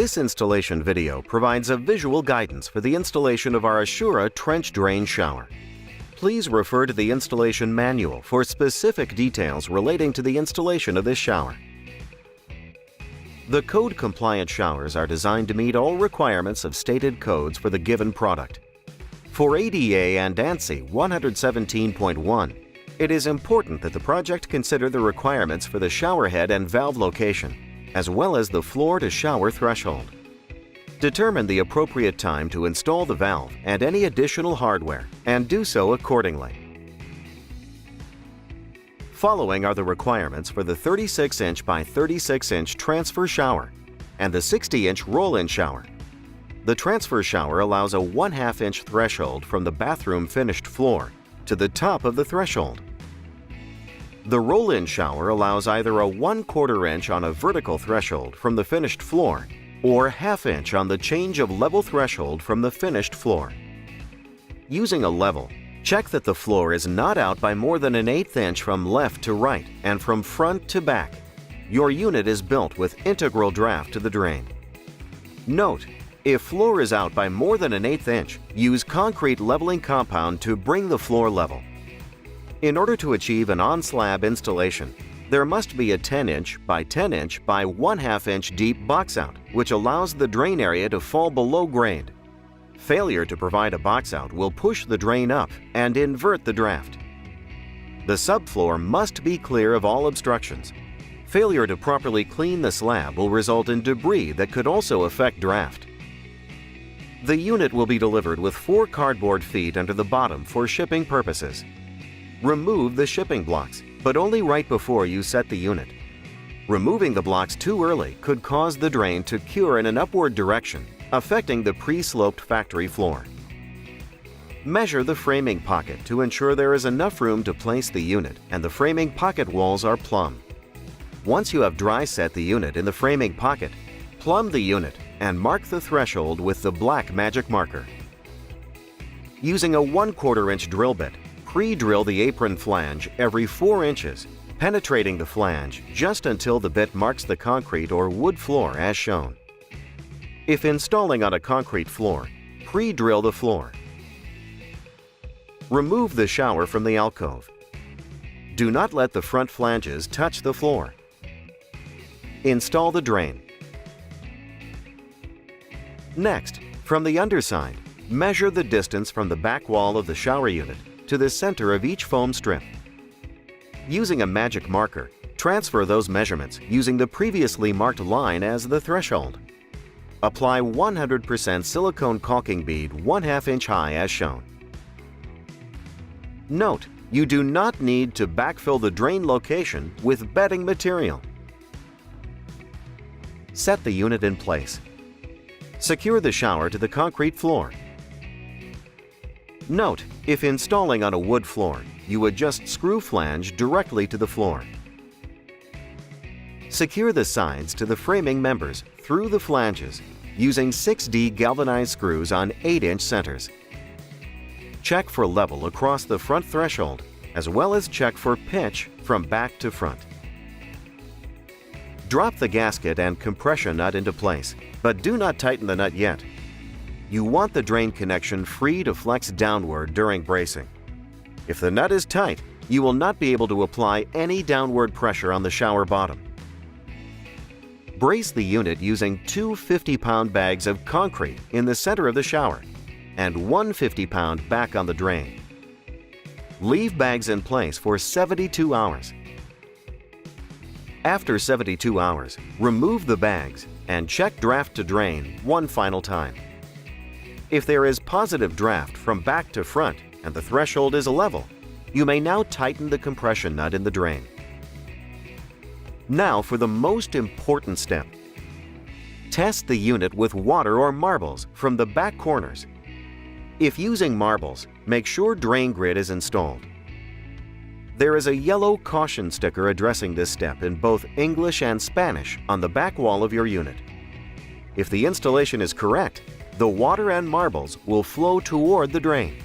This installation video provides a visual guidance for the installation of our Asura trench drain shower. Please refer to the installation manual for specific details relating to the installation of this shower. The code-compliant showers are designed to meet all requirements of stated codes for the given product. For ADA and ANSI 117.1, it is important that the project consider the requirements for the shower head and valve location, as well as the floor-to-shower threshold. Determine the appropriate time to install the valve and any additional hardware, and do so accordingly. Following are the requirements for the 36-inch by 36-inch transfer shower and the 60-inch roll-in shower. The transfer shower allows a 1/2-inch threshold from the bathroom finished floor to the top of the threshold. The roll-in shower allows either a 1/4 inch on a vertical threshold from the finished floor or 1/2 inch on the change of level threshold from the finished floor. Using a level, check that the floor is not out by more than 1/8 inch from left to right and from front to back. Your unit is built with integral draft to the drain. Note, if floor is out by more than 1/8 inch, use concrete leveling compound to bring the floor level. In order to achieve an on-slab installation, there must be a 10-inch by 10-inch by 1/2 inch deep box out, which allows the drain area to fall below grade. Failure to provide a box out will push the drain up and invert the draft. The subfloor must be clear of all obstructions. Failure to properly clean the slab will result in debris that could also affect draft. The unit will be delivered with 4 cardboard feet under the bottom for shipping purposes. Remove the shipping blocks, but only right before you set the unit. Removing the blocks too early could cause the drain to cure in an upward direction, affecting the pre-sloped factory floor. Measure the framing pocket to ensure there is enough room to place the unit and the framing pocket walls are plumb. Once you have dry set the unit in the framing pocket, plumb the unit and mark the threshold with the black magic marker. Using a 1/4 inch drill bit, pre-drill the apron flange every 4 inches, penetrating the flange just until the bit marks the concrete or wood floor as shown. If installing on a concrete floor, pre-drill the floor. Remove the shower from the alcove. Do not let the front flanges touch the floor. Install the drain. Next, from the underside, measure the distance from the back wall of the shower unit to the center of each foam strip. Using a magic marker, transfer those measurements using the previously marked line as the threshold. Apply 100% silicone caulking bead 1/2 inch high as shown. Note, you do not need to backfill the drain location with bedding material. Set the unit in place. Secure the shower to the concrete floor. Note, if installing on a wood floor, you adjust screw flange directly to the floor. Secure the sides to the framing members through the flanges using 6D galvanized screws on 8-inch centers. Check for level across the front threshold, as well as check for pitch from back to front. Drop the gasket and compression nut into place, but do not tighten the nut yet. You want the drain connection free to flex downward during bracing. If the nut is tight, you will not be able to apply any downward pressure on the shower bottom. Brace the unit using 2 50-pound bags of concrete in the center of the shower and 1 50-pound back on the drain. Leave bags in place for 72 hours. After 72 hours, remove the bags and check draft to drain one final time. If there is positive draft from back to front and the threshold is level, you may now tighten the compression nut in the drain. Now for the most important step. Test the unit with water or marbles from the back corners. If using marbles, make sure drain grid is installed. There is a yellow caution sticker addressing this step in both English and Spanish on the back wall of your unit. If the installation is correct, the water and marbles will flow toward the drain.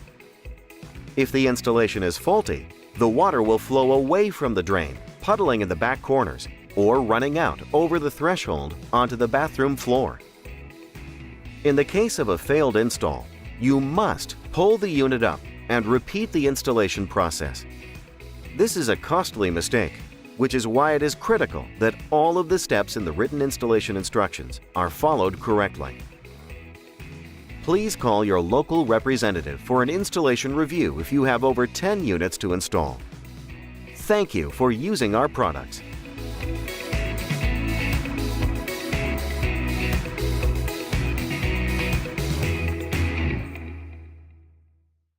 If the installation is faulty, the water will flow away from the drain, puddling in the back corners, or running out over the threshold onto the bathroom floor. In the case of a failed install, you must pull the unit up and repeat the installation process. This is a costly mistake, which is why it is critical that all of the steps in the written installation instructions are followed correctly. Please call your local representative for an installation review if you have over 10 units to install. Thank you for using our products